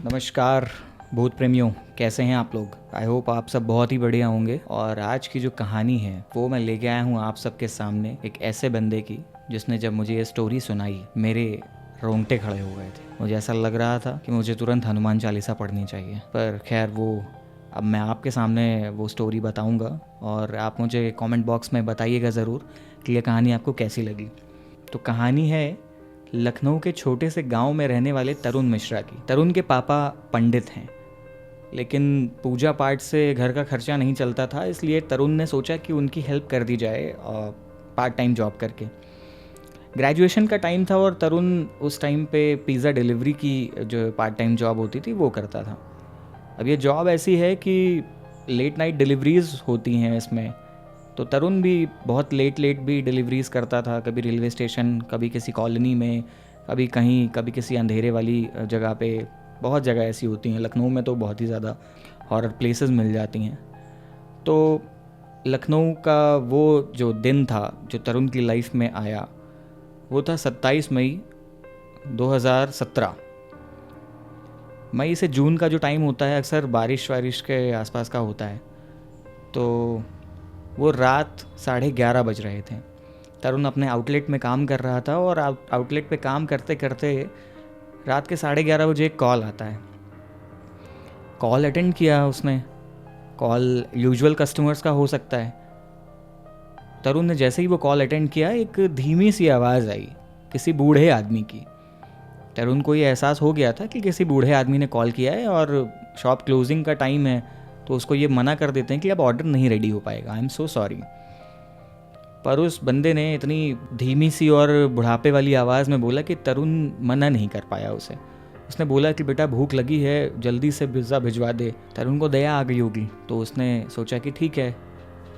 नमस्कार भूत प्रेमियों, कैसे हैं आप लोग। आई होप आप सब बहुत ही बढ़िया होंगे। और आज की जो कहानी है वो मैं लेके आया हूँ आप सबके सामने एक ऐसे बंदे की जिसने जब मुझे ये स्टोरी सुनाई मेरे रोंगटे खड़े हो गए थे। मुझे ऐसा लग रहा था कि मुझे तुरंत हनुमान चालीसा पढ़नी चाहिए। पर खैर वो अब मैं आपके सामने वो स्टोरी बताऊँगा और आप मुझे कमेंट बॉक्स में बताइएगा ज़रूर कि ये कहानी आपको कैसी लगी। तो कहानी है लखनऊ के छोटे से गांव में रहने वाले तरुण मिश्रा की। तरुण के पापा पंडित हैं, लेकिन पूजा पाठ से घर का खर्चा नहीं चलता था, इसलिए तरुण ने सोचा कि उनकी हेल्प कर दी जाए पार्ट टाइम जॉब करके। ग्रेजुएशन का टाइम था और तरुण उस टाइम पे पिज़्ज़ा डिलीवरी की जो पार्ट टाइम जॉब होती थी वो करता था। अब ये जॉब ऐसी है कि लेट नाइट डिलीवरीज होती हैं इसमें, तो तरुण भी बहुत लेट भी डिलीवरीज करता था। कभी रेलवे स्टेशन, कभी किसी कॉलोनी में, कभी कहीं, कभी किसी अंधेरे वाली जगह पे। बहुत जगह ऐसी होती हैं लखनऊ में, तो बहुत ही ज़्यादा हॉरर प्लेसेस मिल जाती हैं। तो लखनऊ का वो जो दिन था जो तरुण की लाइफ में आया वो था 27 मई 2017। मई से जून का जो टाइम होता है अक्सर बारिश वारिश के आसपास का होता है। तो वो रात 11:30 बज रहे थे। तरुण अपने आउटलेट में काम कर रहा था और आउटलेट पे काम करते करते रात के 11:30 बजे एक कॉल आता है। कॉल अटेंड किया उसने। कॉल यूजुअल कस्टमर्स का हो सकता है। तरुण ने जैसे ही वो कॉल अटेंड किया एक धीमी सी आवाज़ आई किसी बूढ़े आदमी की। तरुण को ये एहसास हो गया था कि किसी बूढ़े आदमी ने कॉल किया है और शॉप क्लोजिंग का टाइम है, तो उसको ये मना कर देते हैं कि अब ऑर्डर नहीं रेडी हो पाएगा, आई एम सो सॉरी। पर उस बंदे ने इतनी धीमी सी और बुढ़ापे वाली आवाज़ में बोला कि तरुण मना नहीं कर पाया उसे। उसने बोला कि बेटा भूख लगी है, जल्दी से पिज़्ज़ा भिजवा दे। तरुण को दया आ गई होगी, तो उसने सोचा कि ठीक है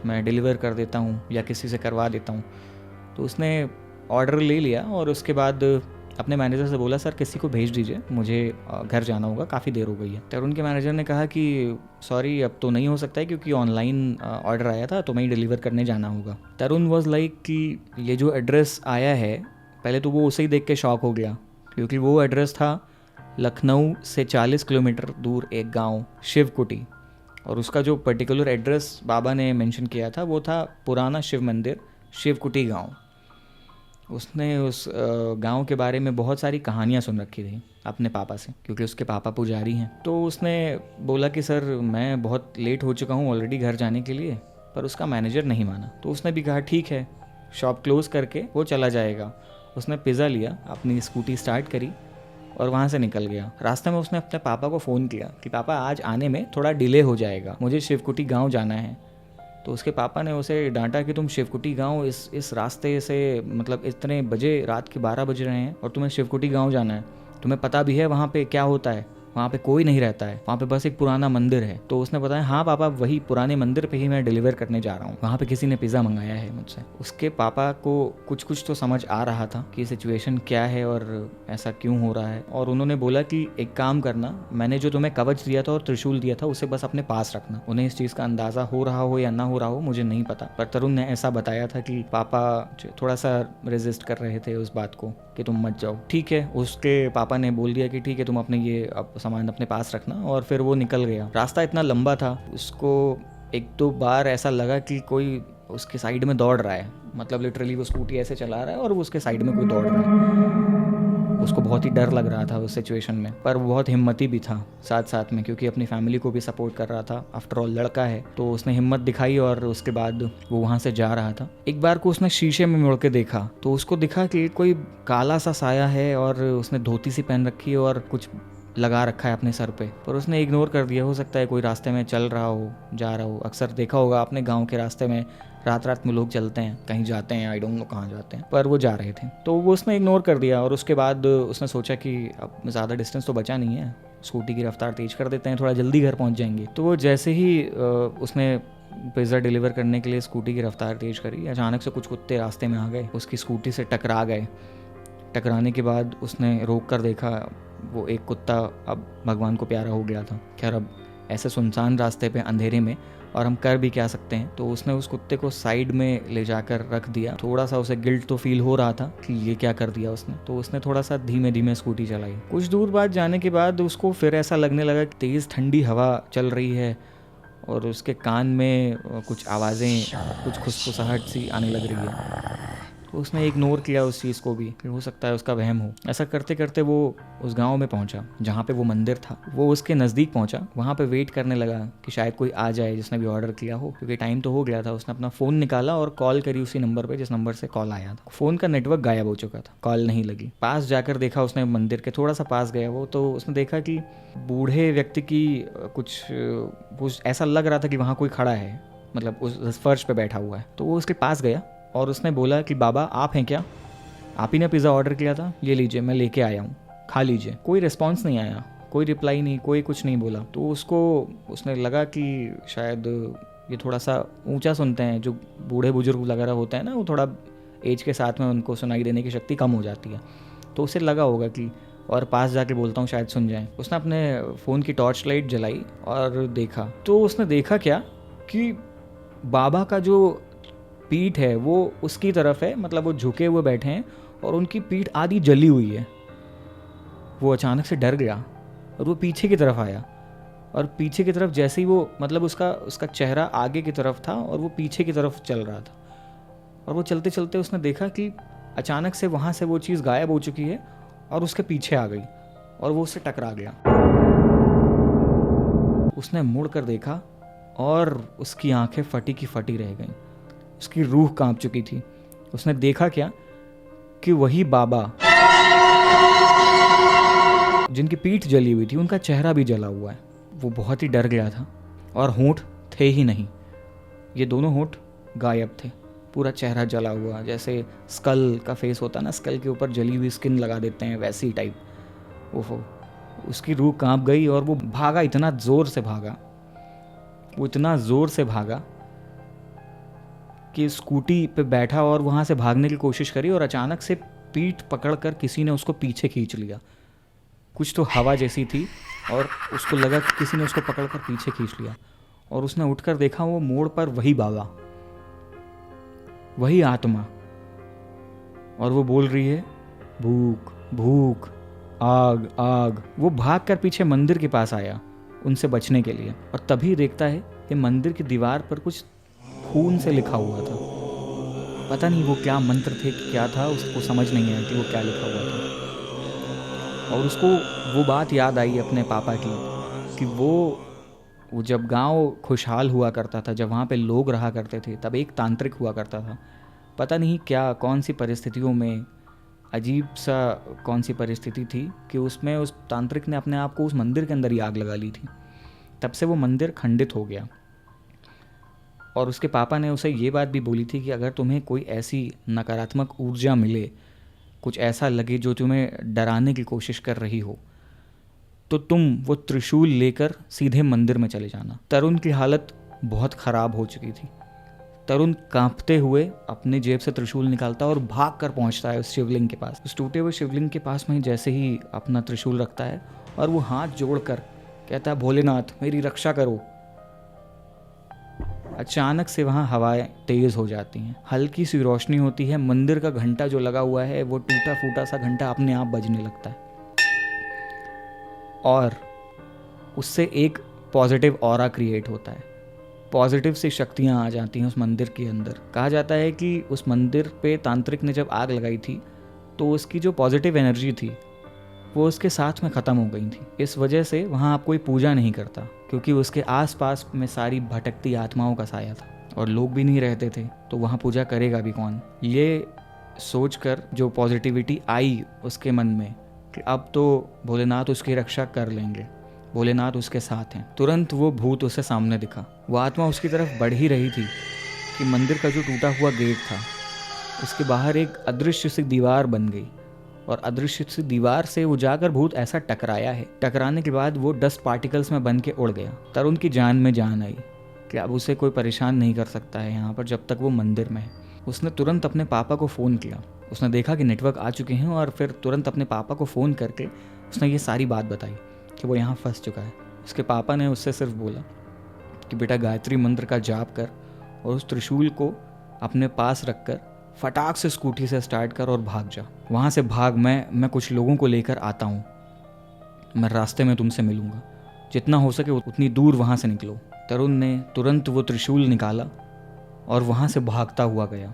मैं डिलीवर कर देता हूँ या किसी से करवा देता हूँ। तो उसने ऑर्डर ले लिया और उसके बाद अपने मैनेजर से बोला सर किसी को भेज दीजिए, मुझे घर जाना होगा, काफ़ी देर हो गई है। तरुण के मैनेजर ने कहा कि सॉरी अब तो नहीं हो सकता है क्योंकि ऑनलाइन ऑर्डर आया था तो मैं ही डिलीवर करने जाना होगा। तरुण वॉज लाइक कि ये जो एड्रेस आया है, पहले तो वो उसे ही देख के शॉक हो गया क्योंकि वो एड्रेस था लखनऊ से 40 किलोमीटर दूर एक गाँव शिवकुटी। और उसका जो पर्टिकुलर एड्रेस बाबा ने मेंशन किया था वो था पुराना शिव मंदिर शिवकुटी गाँव। उसने उस गांव के बारे में बहुत सारी कहानियां सुन रखी थी अपने पापा से, क्योंकि उसके पापा पुजारी हैं। तो उसने बोला कि सर मैं बहुत लेट हो चुका हूँ ऑलरेडी घर जाने के लिए। पर उसका मैनेजर नहीं माना, तो उसने भी कहा ठीक है शॉप क्लोज करके वो चला जाएगा। उसने पिज़्ज़ा लिया, अपनी स्कूटी स्टार्ट करी और वहाँ से निकल गया। रास्ते में उसने अपने पापा को फ़ोन किया कि पापा आज आने में थोड़ा डिले हो जाएगा, मुझे शिवकुटी गाँव जाना है। तो उसके पापा ने उसे डांटा कि तुम शिवकुटी गांव इस रास्ते से, मतलब इतने बजे, रात के 12 बज रहे हैं और तुम्हें शिवकुटी गांव जाना है, तुम्हें पता भी है वहाँ पे क्या होता है? वहाँ पे कोई नहीं रहता है, वहाँ पे बस एक पुराना मंदिर है। तो उसने बताया हाँ पापा वही पुराने मंदिर पे ही मैं डिलीवर करने जा रहा हूँ, वहाँ पे किसी ने पिज़्ज़ा मंगाया है मुझसे। उसके पापा को कुछ तो समझ आ रहा था कि सिचुएशन क्या है और ऐसा क्यों हो रहा है। और उन्होंने बोला कि एक काम करना, मैंने जो तुम्हें कवच दिया था और त्रिशूल दिया था उसे बस अपने पास रखना। उन्हें इस चीज़ का अंदाज़ा हो रहा हो या ना हो रहा हो मुझे नहीं पता, पर तरुण ने ऐसा बताया था कि पापा थोड़ा सा रेजिस्ट कर रहे थे उस बात को कि तुम मत जाओ। ठीक है, उसके पापा ने बोल दिया कि ठीक है तुम अपने ये सामान अपने पास रखना, और फिर वो निकल गया। रास्ता इतना लंबा था, उसको एक दो बार ऐसा लगा कि कोई उसके साइड में दौड़ रहा है, मतलब लिटरली वो स्कूटी ऐसे चला रहा है और वो उसके साइड में कोई दौड़ रहा है। उसको बहुत ही डर लग रहा था उस सिचुएशन में, पर वो बहुत हिम्मती भी था साथ साथ में, क्योंकि अपनी फैमिली को भी सपोर्ट कर रहा था, आफ्टर ऑल लड़का है। तो उसने हिम्मत दिखाई और उसके बाद वो वहाँ से जा रहा था। एक बार को उसने शीशे में मुड़ के देखा तो उसको दिखा कि कोई काला सा साया है और उसने धोती सी पहन रखी है और कुछ लगा रखा है अपने सर पे, पर उसने इग्नोर कर दिया। हो सकता है कोई रास्ते में चल रहा हो, जा रहा हो। अक्सर देखा होगा आपने गांव के रास्ते में रात में लोग चलते हैं, कहीं जाते हैं, आई डोंट नो कहाँ जाते हैं, पर वो जा रहे थे। तो वो उसने इग्नोर कर दिया और उसके बाद उसने सोचा कि अब ज़्यादा डिस्टेंस तो बचा नहीं है, स्कूटी की रफ्तार तेज कर देते हैं, थोड़ा जल्दी घर पहुँच जाएंगे। तो वो जैसे ही उसने पिज़्ज़ा डिलीवर करने के लिए स्कूटी की रफ्तार तेज करी, अचानक से कुछ कुत्ते रास्ते में आ गए, उसकी स्कूटी से टकरा गए। टकराने के बाद उसने रोक कर देखा, वो एक कुत्ता अब भगवान को प्यारा हो गया था। खैर अब ऐसे सुनसान रास्ते पे अंधेरे में, और हम कर भी क्या सकते हैं। तो उसने उस कुत्ते को साइड में ले जाकर रख दिया। थोड़ा सा उसे गिल्ट तो फील हो रहा था कि ये क्या कर दिया उसने, तो उसने थोड़ा सा धीमे धीमे स्कूटी चलाई। कुछ दूर बाद जाने के बाद उसको फिर ऐसा लगने लगा कि तेज़ ठंडी हवा चल रही है और उसके कान में कुछ आवाज़ें, कुछ खुसखुसाहट सी आने लग रही है। तो उसने इग्नोर किया उस चीज़ को भी, फिर हो सकता है उसका वहम हो। ऐसा करते करते वो उस गांव में पहुंचा जहाँ पे वो मंदिर था। वो उसके नज़दीक पहुंचा, वहाँ पे वेट करने लगा कि शायद कोई आ जाए जिसने भी ऑर्डर किया हो, क्योंकि टाइम तो हो गया था। उसने अपना फ़ोन निकाला और कॉल करी उसी नंबर पर जिस नंबर से कॉल आया था। फ़ोन का नेटवर्क गायब हो चुका था, कॉल नहीं लगी। पास जाकर देखा उसने, मंदिर के थोड़ा सा पास गया वो, तो उसने देखा कि बूढ़े व्यक्ति की कुछ ऐसा लग रहा था कि वहाँ कोई खड़ा है, मतलब उस फर्श पे बैठा हुआ है। तो वो उसके पास गया और उसने बोला कि बाबा आप हैं क्या, आप ही ने पिज़्ज़ा ऑर्डर किया था, ये लीजिए मैं लेके आया हूँ, खा लीजिए। कोई रिस्पॉन्स नहीं आया, कोई रिप्लाई नहीं, कोई कुछ नहीं बोला। तो उसने लगा कि शायद ये थोड़ा सा ऊंचा सुनते हैं, जो बूढ़े बुजुर्ग वगैरह होते हैं ना, वो थोड़ा एज के साथ में उनको सुनाई देने की शक्ति कम हो जाती है। तो उसे लगा होगा कि और पास जाके बोलता हूँ शायद सुन जाए। उसने अपने फ़ोन की टॉर्च लाइट जलाई और देखा। तो उसने देखा क्या कि बाबा का जो पीठ है वो उसकी तरफ है, मतलब वो झुके हुए बैठे हैं और उनकी पीठ आधी जली हुई है। वो अचानक से डर गया और वो पीछे की तरफ आया, और पीछे की तरफ जैसे ही वो, मतलब उसका चेहरा आगे की तरफ था और वो पीछे की तरफ चल रहा था। और वो चलते चलते उसने देखा कि अचानक से वहाँ से वो चीज़ गायब हो चुकी है और उसके पीछे आ गई और वो उससे टकरा गया। उसने मुड़ कर देखा और उसकी आंखें फटी की फटी रह गईं, उसकी रूह कांप चुकी थी। उसने देखा क्या कि वही बाबा जिनकी पीठ जली हुई थी, उनका चेहरा भी जला हुआ है। वो बहुत ही डर गया था और होंठ थे ही नहीं, ये दोनों होंठ गायब थे, पूरा चेहरा जला हुआ, जैसे स्कल का फेस होता है ना, स्कल के ऊपर जली हुई स्किन लगा देते हैं, वैसी टाइप। ओहो, उसकी रूह कांप गई और वो भागा, इतना ज़ोर से भागा, वो इतना ज़ोर से भागा कि स्कूटी पे बैठा और वहाँ से भागने की कोशिश करी, और अचानक से पीठ पकड़कर किसी ने उसको पीछे खींच लिया। कुछ तो हवा जैसी थी और उसको लगा कि किसी ने उसको पकड़कर पीछे खींच लिया, और उसने उठकर देखा वो मोड़ पर वही बाबा, वही आत्मा, और वो बोल रही है भूख भूख, आग आग। वो भागकर पीछे मंदिर के पास आया उनसे बचने के लिए, और तभी देखता है कि मंदिर की दीवार पर कुछ खून से लिखा हुआ था। पता नहीं वो क्या मंत्र थे कि क्या था, उसको समझ नहीं आया कि वो क्या लिखा हुआ था। और उसको वो बात याद आई अपने पापा की कि वो जब गांव खुशहाल हुआ करता था, जब वहाँ पे लोग रहा करते थे, तब एक तांत्रिक हुआ करता था। पता नहीं क्या, कौन सी परिस्थितियों में, अजीब सा कौन सी परिस्थिति थी कि उसमें उस तांत्रिक ने अपने आप को उस मंदिर के अंदर ही आग लगा ली थी। तब से वो मंदिर खंडित हो गया। और उसके पापा ने उसे ये बात भी बोली थी कि अगर तुम्हें कोई ऐसी नकारात्मक ऊर्जा मिले, कुछ ऐसा लगे जो तुम्हें डराने की कोशिश कर रही हो, तो तुम वो त्रिशूल लेकर सीधे मंदिर में चले जाना। तरुण की हालत बहुत ख़राब हो चुकी थी। तरुण कांपते हुए अपने जेब से त्रिशूल निकालता है और भाग कर पहुँचता है उस शिवलिंग के पास। उस टूटे हुए शिवलिंग के पास में जैसे ही अपना त्रिशूल रखता है और वो हाथ जोड़कर कहता है, भोलेनाथ मेरी रक्षा करो। अचानक से वहाँ हवाएं तेज हो जाती हैं, हल्की सी रोशनी होती है, मंदिर का घंटा जो लगा हुआ है वो टूटा फूटा सा घंटा अपने आप बजने लगता है, और उससे एक पॉजिटिव ऑरा क्रिएट होता है। पॉजिटिव सी शक्तियाँ आ जाती हैं उस मंदिर के अंदर। कहा जाता है कि उस मंदिर पे तांत्रिक ने जब आग लगाई थी तो उसकी जो पॉजिटिव एनर्जी थी वो उसके साथ में ख़त्म हो गई थी। इस वजह से वहाँ आप कोई पूजा नहीं करता, क्योंकि उसके आसपास में सारी भटकती आत्माओं का साया था और लोग भी नहीं रहते थे, तो वहाँ पूजा करेगा भी कौन। ये सोचकर जो पॉजिटिविटी आई उसके मन में कि अब तो भोलेनाथ उसकी रक्षा कर लेंगे, भोलेनाथ उसके साथ हैं। तुरंत वो भूत उसे सामने दिखा। वो आत्मा उसकी तरफ बढ़ ही रही थी कि मंदिर का जो टूटा हुआ गेट था उसके बाहर एक अदृश्य सी दीवार बन गई, और अदृश्य सी दीवार से वो जाकर भूत ऐसा टकराया है। टकराने के बाद वो डस्ट पार्टिकल्स में बन के उड़ गया। तरुण की जान में जान आई कि अब उसे कोई परेशान नहीं कर सकता है यहाँ पर जब तक वो मंदिर में है। उसने तुरंत अपने पापा को फ़ोन किया। उसने देखा कि नेटवर्क आ चुके हैं और फिर तुरंत अपने पापा को फ़ोन करके उसने ये सारी बात बताई कि वो यहाँ फंस चुका है। उसके पापा ने उससे सिर्फ बोला कि बेटा गायत्री मंत्र का जाप कर और उस त्रिशूल को अपने पास रखकर फटाक से स्कूटी से स्टार्ट कर और भाग जा। वहाँ से भाग, मैं कुछ लोगों को लेकर आता हूँ, मैं रास्ते में तुमसे मिलूँगा, जितना हो सके उतनी दूर वहाँ से निकलो। तरुण ने तुरंत वो त्रिशूल निकाला और वहाँ से भागता हुआ गया।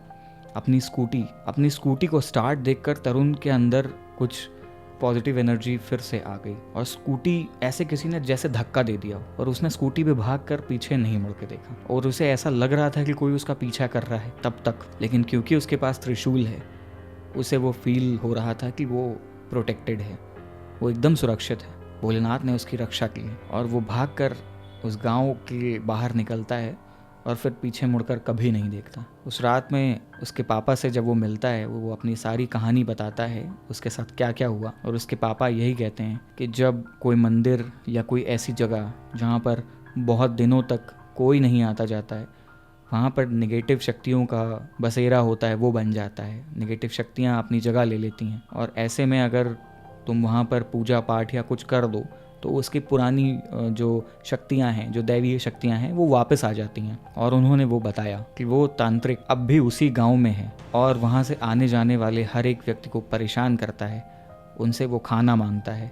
अपनी स्कूटी को स्टार्ट देखकर तरुण के अंदर कुछ पॉजिटिव एनर्जी फिर से आ गई और स्कूटी ऐसे किसी ने जैसे धक्का दे दिया और उसने स्कूटी पे भागकर पीछे नहीं मुड़ के देखा और उसे ऐसा लग रहा था कि कोई उसका पीछा कर रहा है तब तक, लेकिन क्योंकि उसके पास त्रिशूल है उसे वो फील हो रहा था कि वो प्रोटेक्टेड है, वो एकदम सुरक्षित है, भोलेनाथ ने उसकी रक्षा की है। और वो भागकर उस गांव के बाहर निकलता है और फिर पीछे मुड़कर कभी नहीं देखता। उस रात में उसके पापा से जब वो मिलता है वो अपनी सारी कहानी बताता है, उसके साथ क्या क्या हुआ। और उसके पापा यही कहते हैं कि जब कोई मंदिर या कोई ऐसी जगह जहाँ पर बहुत दिनों तक कोई नहीं आता जाता है, वहाँ पर नेगेटिव शक्तियों का बसेरा होता है, वो बन जाता है, नेगेटिव शक्तियाँ अपनी जगह ले लेती हैं। और ऐसे में अगर तुम वहाँ पर पूजा पाठ या कुछ कर दो तो उसकी पुरानी जो शक्तियाँ हैं, जो दैवीय शक्तियाँ हैं, वो वापस आ जाती हैं। और उन्होंने वो बताया कि वो तांत्रिक अब भी उसी गांव में है और वहाँ से आने जाने वाले हर एक व्यक्ति को परेशान करता है, उनसे वो खाना मांगता है,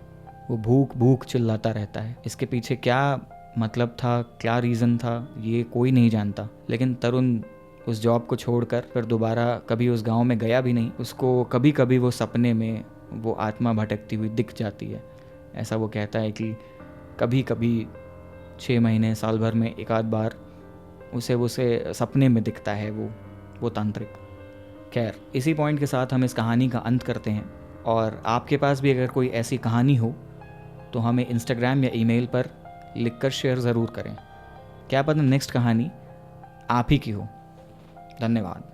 वो भूख भूख चिल्लाता रहता है। इसके पीछे क्या मतलब था, क्या रीज़न था, ये कोई नहीं जानता। लेकिन तरुण उस जॉब को छोड़कर फिर दोबारा कभी उस गांव में गया भी नहीं। उसको कभी कभी वो सपने में वो आत्मा भटकती हुई दिख जाती है। ऐसा वो कहता है कि कभी कभी 6 महीने साल भर में एक आध बार उसे सपने में दिखता है वो तांत्रिक। खैर, इसी पॉइंट के साथ हम इस कहानी का अंत करते हैं। और आपके पास भी अगर कोई ऐसी कहानी हो तो हमें इंस्टाग्राम या ईमेल पर लिखकर शेयर ज़रूर करें। क्या पता नेक्स्ट कहानी आप ही की हो। धन्यवाद।